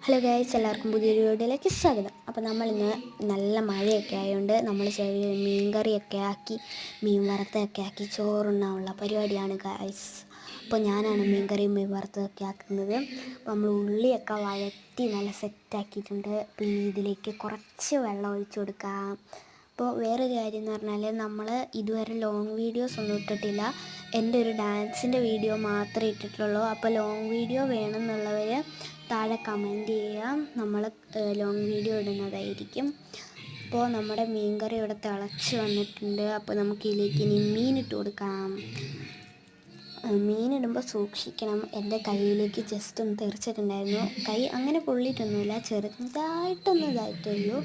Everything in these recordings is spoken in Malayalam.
ഹലോ ഗൈസ്, എല്ലാവർക്കും പുതിയൊരു വീഡിയോയിലേക്ക് സ്വാഗതം. അപ്പോൾ നമ്മളിന്ന് നല്ല മഴയൊക്കെ ആയതുകൊണ്ട് നമ്മൾ ചെറിയ മീൻ കറിയൊക്കെ ആക്കി മീൻ വറുത്തൊക്കെ ആക്കി ചോറുണ്ണാനുള്ള പരിപാടിയാണ് ഗൈസ്. അപ്പോൾ ഞാനാണ് മീൻ കറിയും മീൻ വറുത്തതൊക്കെ ആക്കുന്നത്. അപ്പോൾ നമ്മൾ ഉള്ളിയൊക്കെ വഴറ്റി നല്ല സെറ്റാക്കിയിട്ടുണ്ട്. പിന്നെ ഇതിലേക്ക് കുറച്ച് വെള്ളം ഒഴിച്ചു കൊടുക്കാം. അപ്പോൾ വേറൊരു കാര്യം എന്ന് പറഞ്ഞാൽ നമ്മൾ ഇതുവരെ ലോങ് വീഡിയോസ് ഒന്നും ഇട്ടിട്ടില്ല. എൻ്റെ ഒരു ഡാൻസിൻ്റെ വീഡിയോ മാത്രമേ ഇട്ടിട്ടുള്ളൂ. അപ്പോൾ ലോങ് വീഡിയോ വേണമെന്നുള്ളവർ താഴെ കമൻറ്റ് ചെയ്യാം, നമ്മൾ ലോങ് വീഡിയോ ഇടുന്നതായിരിക്കും. അപ്പോൾ നമ്മുടെ മീൻ കറി ഇവിടെ തിളച്ച് വന്നിട്ടുണ്ട്. അപ്പോൾ നമുക്ക് ഇതിലേക്ക് ഇനി മീനിട്ട് കൊടുക്കാം. മീനിടുമ്പോൾ സൂക്ഷിക്കണം. എൻ്റെ കയ്യിലേക്ക് ജസ്റ്റ് ഒന്ന് തെറിച്ചിട്ടുണ്ടായിരുന്നു. കൈ അങ്ങനെ പൊള്ളിയിട്ടൊന്നുമില്ല, ചെറുതായിട്ടൊന്നും ഇതായിട്ടുള്ളൂ,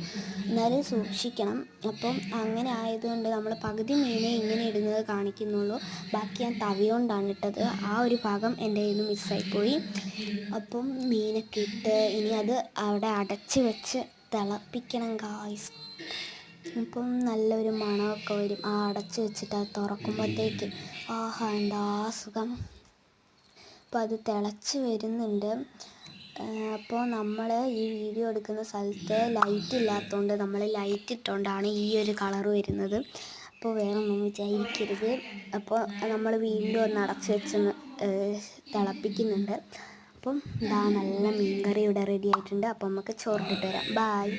എന്നാലും സൂക്ഷിക്കണം. അപ്പം അങ്ങനെ ആയതുകൊണ്ട് നമ്മൾ പകുതി മീനെ ഇങ്ങനെ ഇടുന്നത് കാണിക്കുന്നുള്ളൂ. ബാക്കി ഞാൻ തവി കൊണ്ടാണ് ഇട്ടത്. ആ ഒരു ഭാഗം എൻ്റെ കയ്യിൽ നിന്ന് മിസ്സായിപ്പോയി. അപ്പം മീനൊക്കെ ഇട്ട് ഇനി അത് അവിടെ അടച്ച് വെച്ച് തിളപ്പിക്കണം ഗായ്സ്. ഇപ്പം നല്ലൊരു മണമൊക്കെ വരും ആ അടച്ച് വെച്ചിട്ട് അത് തുറക്കുമ്പോഴത്തേക്ക്. ആഹാ, എന്താ സുഖം. അപ്പോൾ അത് തിളച്ച് വരുന്നുണ്ട്. അപ്പോൾ നമ്മൾ ഈ വീഡിയോ എടുക്കുന്ന സ്ഥലത്ത് ലൈറ്റ് ഇല്ലാത്തതുകൊണ്ട് നമ്മൾ ലൈറ്റ് ഇട്ടുകൊണ്ടാണ് ഈ ഒരു കളർ വരുന്നത്. അപ്പോൾ വേറെ ഒന്നും വിചാരിക്കരുത്. അപ്പോൾ നമ്മൾ വീണ്ടും ഒന്ന് അടച്ച് വെച്ചൊന്ന് തിളപ്പിക്കുന്നുണ്ട്. അപ്പം ഇതാ നല്ല മീൻ കറി ഇവിടെ റെഡി ആയിട്ടുണ്ട്. അപ്പോൾ നമുക്ക് ചോറിട്ടിട്ട് വരാം. ബായ്.